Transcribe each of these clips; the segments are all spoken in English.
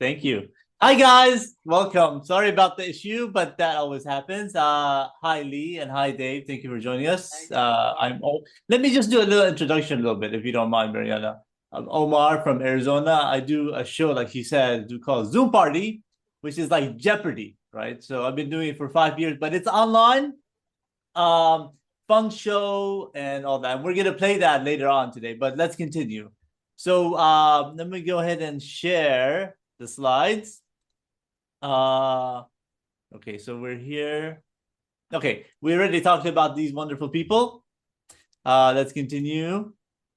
Thank you. Hi guys, welcome. Sorry about the issue, but that always happens. Hi Lee and hi Dave. Thank you for joining us. Let me just do a little introduction a little bit, if you don't mind, Mariana. I'm Omar from Arizona. I do a show, like he said, we call Zoompardy, which is like Jeopardy, right? So I've been doing it for 5 years, but it's online. Fun show and all that. We're gonna play that later on today, but let's continue. So let me go ahead and share the slides. Okay, so we're here. Okay, we already talked about these wonderful people. Let's continue.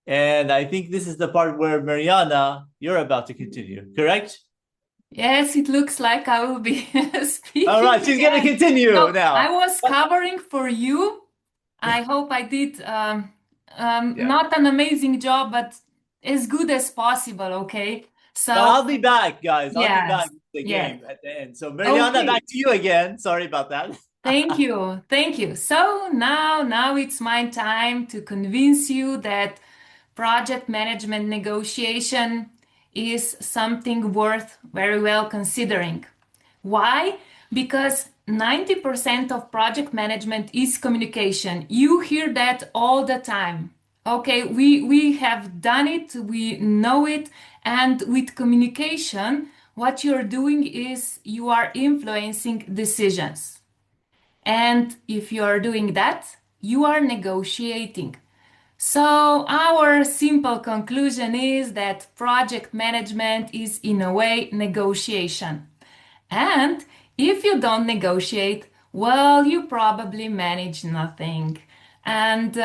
And I think this is the part where Mariana, you're about to continue, correct? Yes, it looks like I will be speaking. All right, she's going to continue now. I was covering for you. I hope I did not an amazing job, but as good as possible, okay? So I'll be back, guys. I'll be back with the game at the end. So Mariana, back to you again. Sorry about that. Thank you. Thank you. So now it's my time to convince you that project management negotiation is something worth very well considering. Why? Because 90% of project management is communication. You hear that all the time. Okay, we have done it, we know it, and with communication, what you're doing is you are influencing decisions. And if you are doing that, you are negotiating. So our simple conclusion is that project management is in a way negotiation. And if you don't negotiate, well, you probably manage nothing. And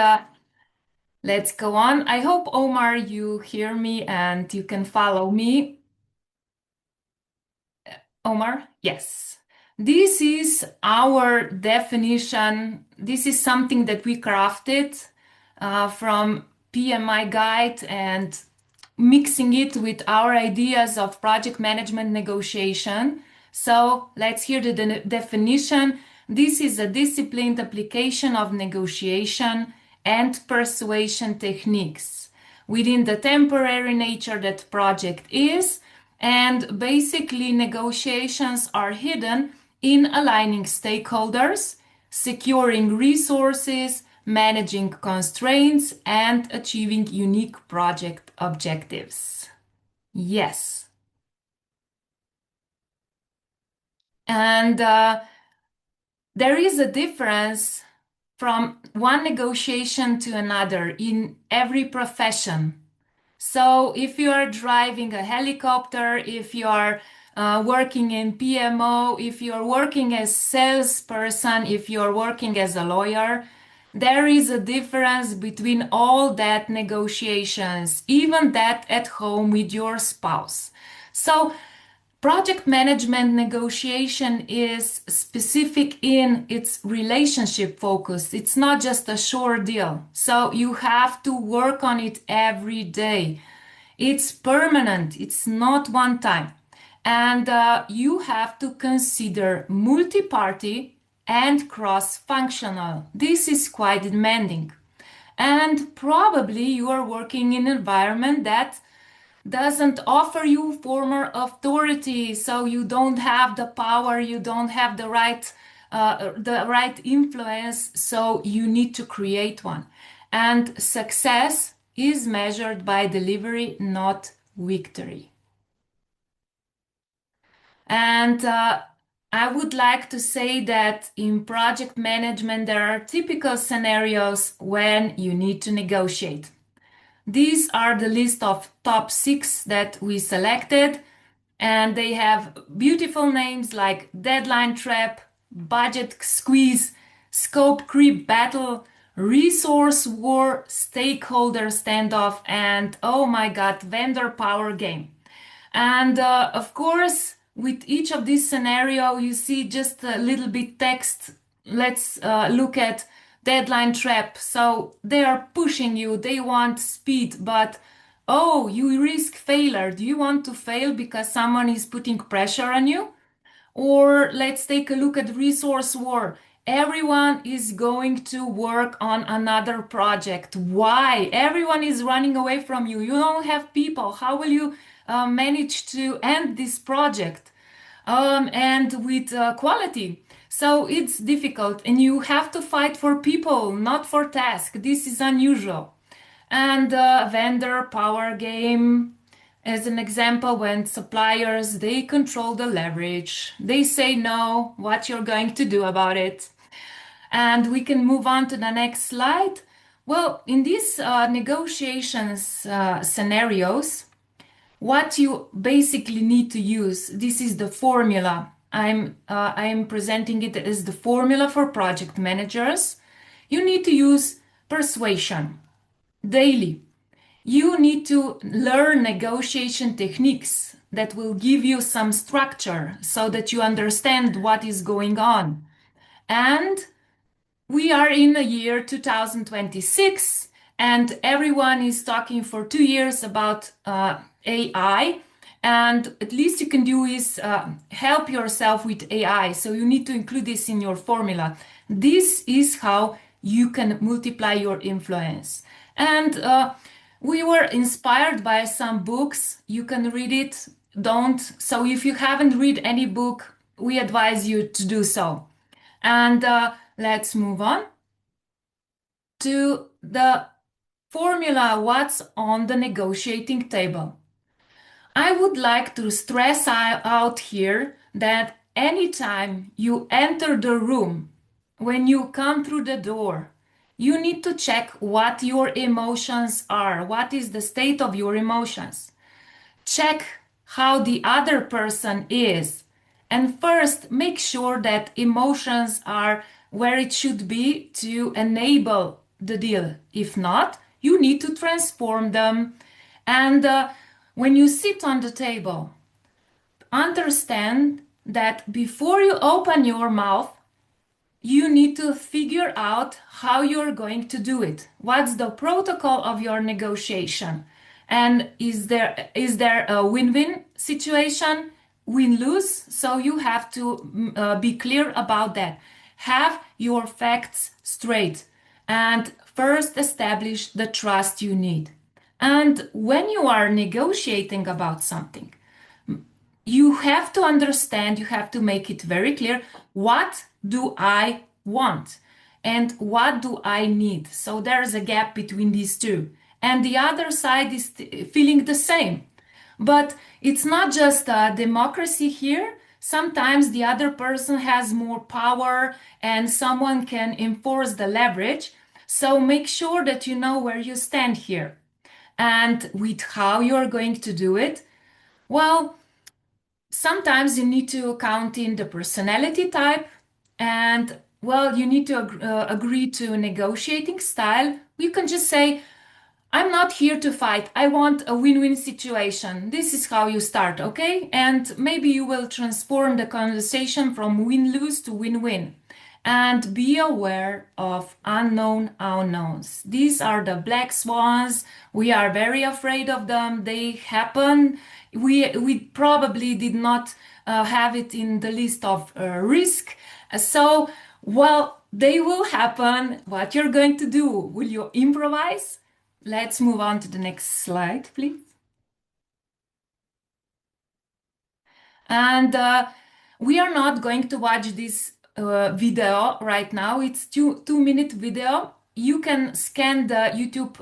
let's go on. I hope, Omar, you hear me and you can follow me. Omar? Yes. This is our definition. This is something that we crafted from PMI guide and mixing it with our ideas of project management negotiation. So let's hear the definition. This is a disciplined application of negotiation and persuasion techniques within the temporary nature that project is, and basically negotiations are hidden in aligning stakeholders, securing resources, managing constraints, and achieving unique project objectives. Yes. And there is a difference from one negotiation to another in every profession. So if you are driving a helicopter, if you are working in PMO, if you're working as salesperson, if you're working as a lawyer, there is a difference between all that negotiations, even that at home with your spouse. So project management negotiation is specific in its relationship focus. It's not just a short deal. So you have to work on it every day. It's permanent. It's not one time. And you have to consider multi-party and cross-functional. This is quite demanding. And probably you are working in an environment that doesn't offer you formal authority, so you don't have the power, you don't have the right influence, so you need to create one. And success is measured by delivery, not victory. And I would like to say that in project management, there are typical scenarios when you need to negotiate. These are the list of top 6 that we selected, and they have beautiful names like deadline trap, budget squeeze, scope creep battle, resource war, stakeholder standoff, and oh my god, vendor power game. And of course, with each of these scenario, you see just a little bit text. Let's look at deadline trap. So they are pushing you, they want speed, but oh, you risk failure. Do you want to fail because someone is putting pressure on you? Or let's take a look at resource war. Everyone is going to work on another project. Why? Everyone is running away from you. You don't have people. How will you managed to end this project and with quality. So it's difficult, and you have to fight for people, not for tasks. This is unusual. And vendor power game, as an example, when suppliers, they control the leverage. They say no, what you're going to do about it. And we can move on to the next slide. Well, in these negotiations scenarios, what you basically need to use, this is the formula. I'm presenting it as the formula for project managers. You need to use persuasion daily. You need to learn negotiation techniques that will give you some structure so that you understand what is going on. And we are in the year 2026, and everyone is talking for 2 years about AI. And at least you can do is help yourself with AI. So you need to include this in your formula. This is how you can multiply your influence. And we were inspired by some books. You can read it. Don't. So if you haven't read any book, we advise you to do so. And let's move on to the formula, what's on the negotiating table. I would like to stress out here that anytime you enter the room, when you come through the door, you need to check what your emotions are. What is the state of your emotions? Check how the other person is. And first, make sure that emotions are where it should be to enable the deal. If not, you need to transform them. And when you sit on the table, understand that before you open your mouth, you need to figure out how you're going to do it. What's the protocol of your negotiation? And is there a win-win situation, win-lose? So you have to be clear about that. Have your facts straight and first establish the trust you need. And when you are negotiating about something, you have to understand, you have to make it very clear, what do I want and what do I need? So there's a gap between these two. And the other side is feeling the same. But it's not just a democracy here. Sometimes the other person has more power and someone can enforce the leverage. So make sure that you know where you stand here. And with how you're going to do it, well, sometimes you need to count in the personality type, and well, you need to agree to a negotiating style. You can just say, I'm not here to fight. I want a win-win situation. This is how you start, okay? And maybe you will transform the conversation from win-lose to win-win. And be aware of unknown unknowns. These are the black swans. We are very afraid of them. They happen. We probably did not have it in the list of risk. So, well, they will happen. What you're going to do? Will you improvise? Let's move on to the next slide, please. And we are not going to watch this video right now. It's 2-minute video. You can scan the YouTube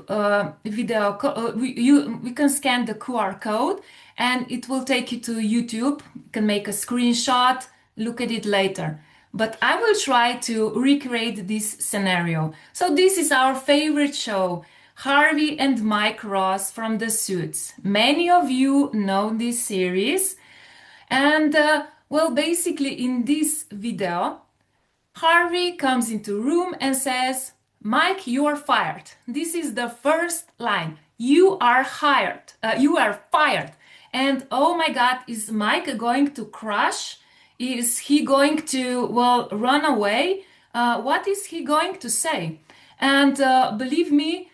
video. We can scan the QR code, and it will take you to YouTube. You can make a screenshot, look at it later. But I will try to recreate this scenario. So this is our favorite show, Harvey and Mike Ross from The Suits. Many of you know this series. And well, basically in this video, Harvey comes into room and says, Mike, you are fired. This is the first line. You are hired. You are fired. And oh my God, is Mike going to crash? Is he going to, well, run away? What is he going to say? And believe me,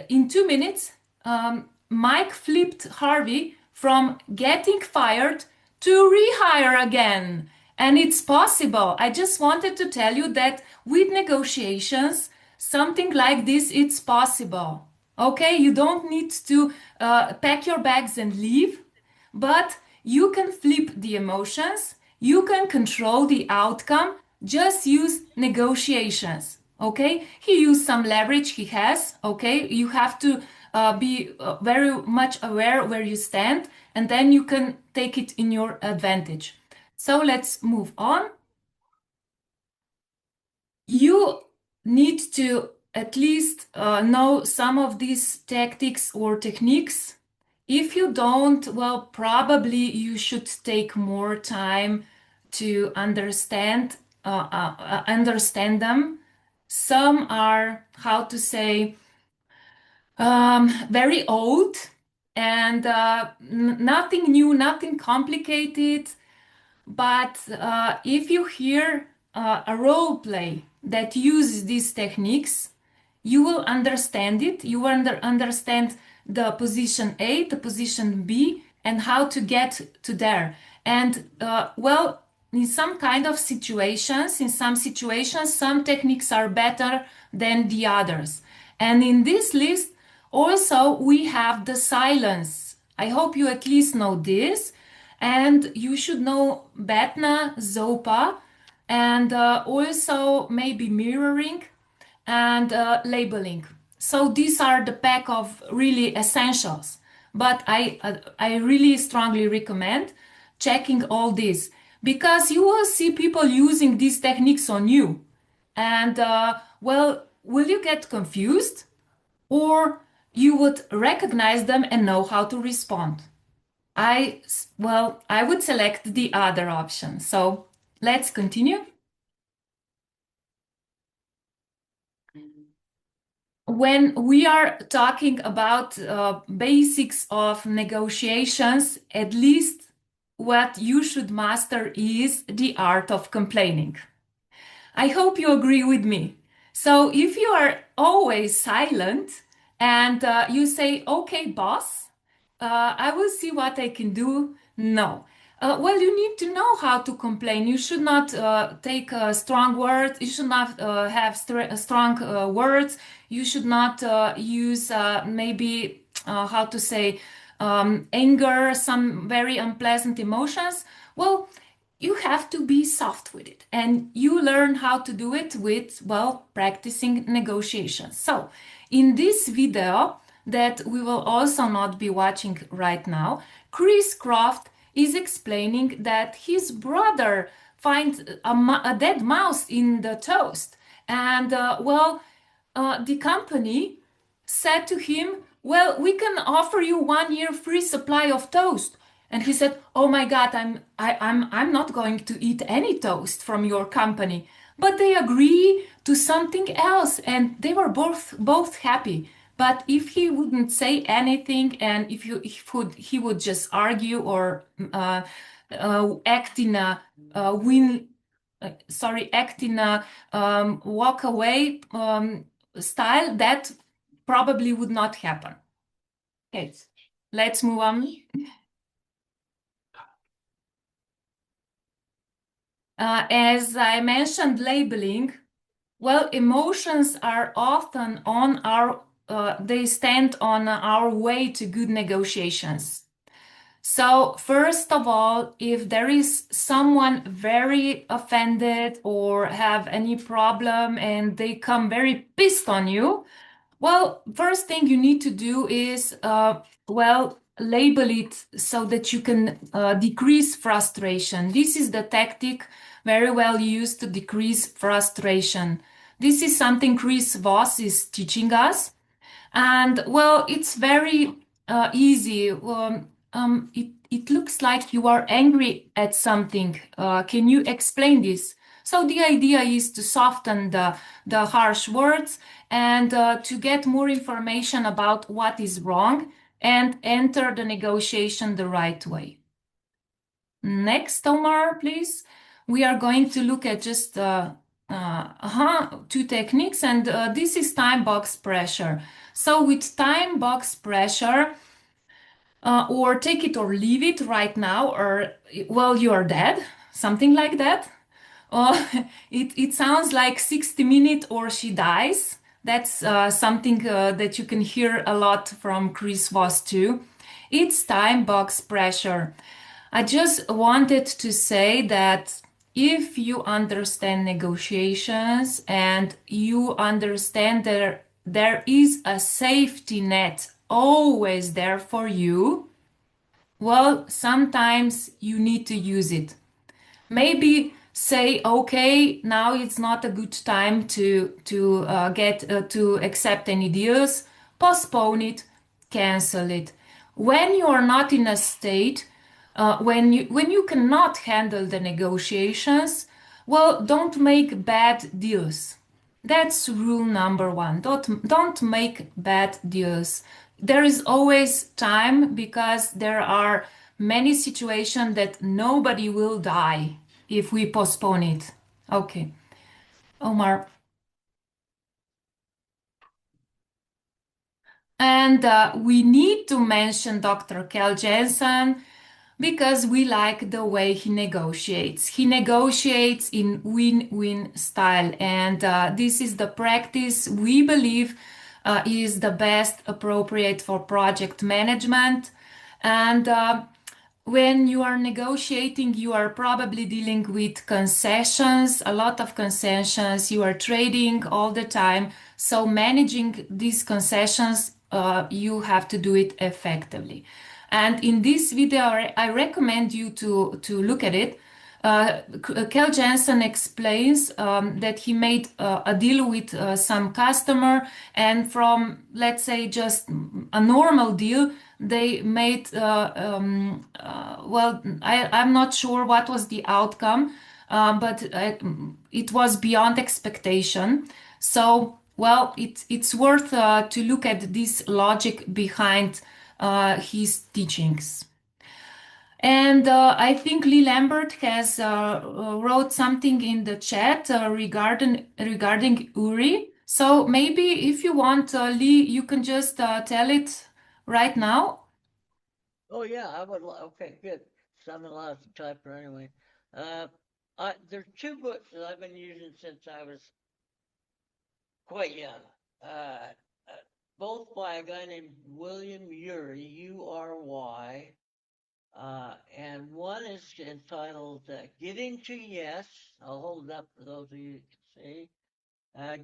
in 2 minutes, Mike flipped Harvey from getting fired to rehire again. And it's possible. I just wanted to tell you that with negotiations, something like this, it's possible. Okay, you don't need to pack your bags and leave, but you can flip the emotions, you can control the outcome, just use negotiations. Okay, he used some leverage he has. Okay, you have to be very much aware where you stand, and then you can take it in your advantage. So let's move on. You need to at least know some of these tactics or techniques. If you don't, well, probably you should take more time to understand them. Some are, how to say, very old and nothing new, nothing complicated. But if you hear a role play that uses these techniques, you will understand it. You will understand the position A, the position B, and how to get to there. And well, in some kind of situations, some techniques are better than the others. And in this list, also, we have the silence. I hope you at least know this. And you should know 𝗏𝗏𝗏𝗏, and also maybe mirroring and labeling. So these are the pack of really essentials. But I really strongly recommend checking all this, because you will see people using these techniques on you. And well, will you get confused? Or you would recognize them and know how to respond? Well, I would select the other option. So let's continue. When we are talking about basics of negotiations, at least what you should master is the art of complaining. I hope you agree with me. So if you are always silent and you say, okay, boss, I will see what I can do. No. Well, you need to know how to complain. You should not take strong words. You should not have strong words. You should not use maybe, how to say, anger, some very unpleasant emotions. Well, you have to be soft with it, and you learn how to do it with, well, practicing negotiations. So in this video that we will also not be watching right now, Chris Croft is explaining that his brother finds a dead mouse in the toast, and well, the company said to him, well, we can offer you 1 year free supply of toast. And he said, oh my God, I'm not going to eat any toast from your company. But they agree to something else, and they were both happy. But if he wouldn't say anything, and if he would just argue or act in a walk away style, that probably would not happen. Okay, let's move on. As I mentioned, labeling, well, emotions are often on our, they stand on our way to good negotiations. So first of all, if there is someone very offended or have any problem and they come very pissed on you, well, first thing you need to do is, well, label it so that you can decrease frustration. This is the tactic very well used to decrease frustration. This is something Chris Voss is teaching us. And well, it's very easy. It looks like you are angry at something. Can you explain this? So the idea is to soften the harsh words and to get more information about what is wrong and enter the negotiation the right way. Next, Omar, please. We are going to look at just two techniques, and this is time box pressure. So with time box pressure, or take it or leave it right now, or well, you are dead, something like that. It sounds like 60 minutes or she dies, That's something that you can hear a lot from Chris Voss too. It's time box pressure. I just wanted to say that if you understand negotiations and you understand that there is a safety net always there for you, well, sometimes you need to use it. Maybe say, okay, now it's not a good time to accept any deals. Postpone it, cancel it. When you are not in a state, when you cannot handle the negotiations, well, don't make bad deals. That's rule number one. Don't make bad deals. There is always time because there are many situations that nobody will die if we postpone it. Okay. Omar. And we need to mention Dr. 𝗏𝗏𝗏𝗏 because we like the way he negotiates. He negotiates in win-win style, and this is the practice we believe is the best appropriate for project management. And when you are negotiating, you are probably dealing with concessions, a lot of concessions. You are trading all the time. So managing these concessions, you have to do it effectively. And in this video, I recommend you to look at it. 𝗏𝗏𝗏𝗏 explains that he made a deal with some customer, and from, let's say, just a normal deal, they made, well, I'm not sure what was the outcome, but it was beyond expectation. So, well, it's worth to look at this logic behind his teachings. And I think Lee Lambert has wrote something in the chat regarding 𝗏𝗏𝗏𝗏𝗏. So maybe if you want, Lee, you can just tell it right now. Oh yeah, I would. Okay, good. So I'm allowed to type her anyway. There's two books that I've been using since I was quite young. Both by a guy named William Ury, U-R-Y. And one is entitled Getting to Yes. I'll hold it up for those of you who can see.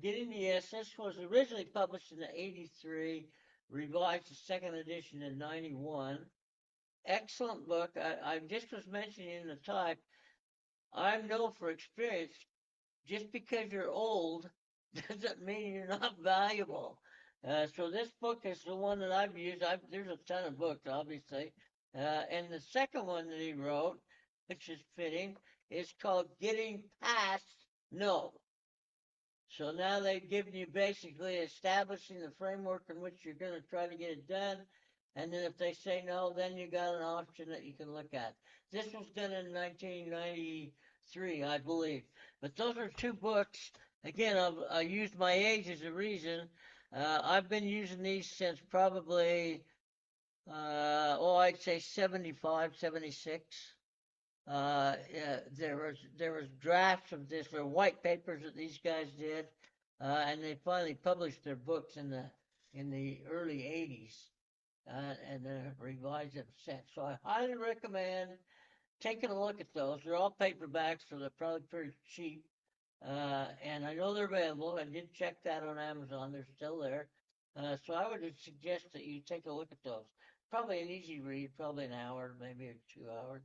Getting to Yes. This was originally published in '83, revised the second edition in '91. Excellent book. I just was mentioning in the type, I know for experience, just because you're old doesn't mean you're not valuable. So this book is the one that I've used. There's a ton of books, obviously. And the second one that he wrote, which is fitting, is called Getting Past No. So now they've given you basically establishing the framework in which you're going to try to get it done. And then if they say no, then you got an option that you can look at. This was done in 1993, I believe. But those are two books. Again, I used my age as a reason. I've been using these since probably, I'd say 75, 76. There was drafts of this, or white papers that these guys did, and they finally published their books in the early '80s, and then revised them since. So I highly recommend taking a look at those. They're all paperbacks, so they're probably pretty cheap. And I know they're available. I did check that on Amazon. They're still there. So I would suggest that you take a look at those. Probably an easy read, probably an hour, maybe 2 hours.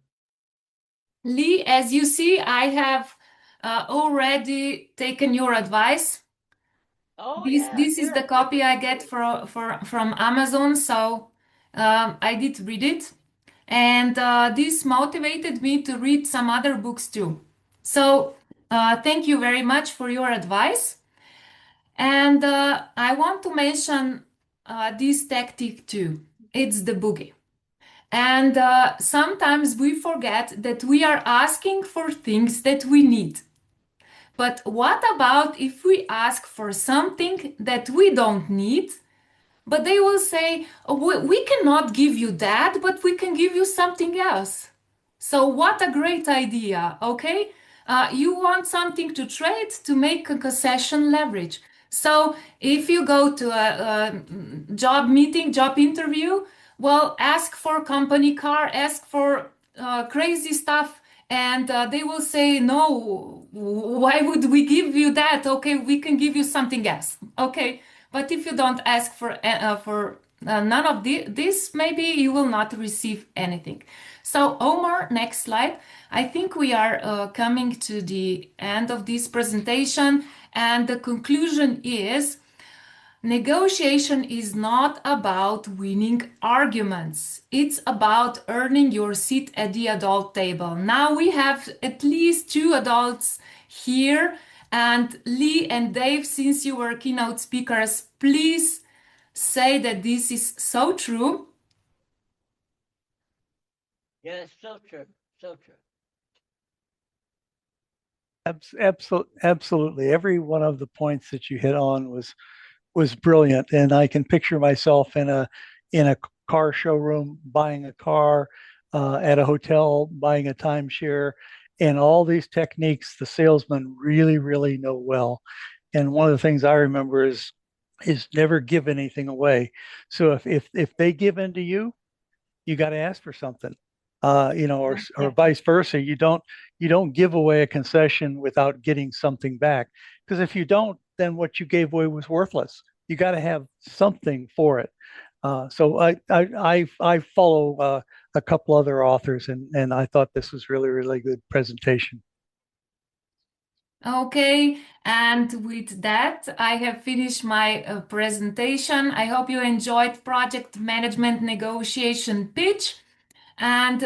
Lee, as you see, I have already taken your advice. Oh, This is the copy I get from Amazon, so I did read it. And this motivated me to read some other books too. So thank you very much for your advice. And I want to mention this tactic too. It's the boogie. And sometimes we forget that we are asking for things that we need. But what about if we ask for something that we don't need? But they will say, oh, we cannot give you that, but we can give you something else. So what a great idea, okay? You want something to trade to make a concession leverage. So if you go to a job meeting, job interview, well, ask for company car, ask for crazy stuff, and they will say, no, why would we give you that? Okay, we can give you something else. Okay, but if you don't ask for none of this, maybe you will not receive anything. So Omar, next slide. I think we are coming to the end of this presentation, and the conclusion is negotiation is not about winning arguments. It's about earning your seat at the adult table. Now we have at least 2 adults here, and Lee and Dave, since you were keynote speakers, please say that this is so true. Yes, so true, so true. Absolutely. Every one of the points that you hit on was brilliant, and I can picture myself in a car showroom buying a car, at a hotel buying a timeshare, and all these techniques the salesmen really know well. And one of the things I remember is never give anything away. So if they give in to you, you got to ask for something, or vice versa. You don't give away a concession without getting something back, because if you don't, then what you gave away was worthless. You got to have something for it. So I follow a couple other authors, and I thought this was really good presentation. Okay, and with that, I have finished my presentation. I hope you enjoyed project management negotiation pitch, and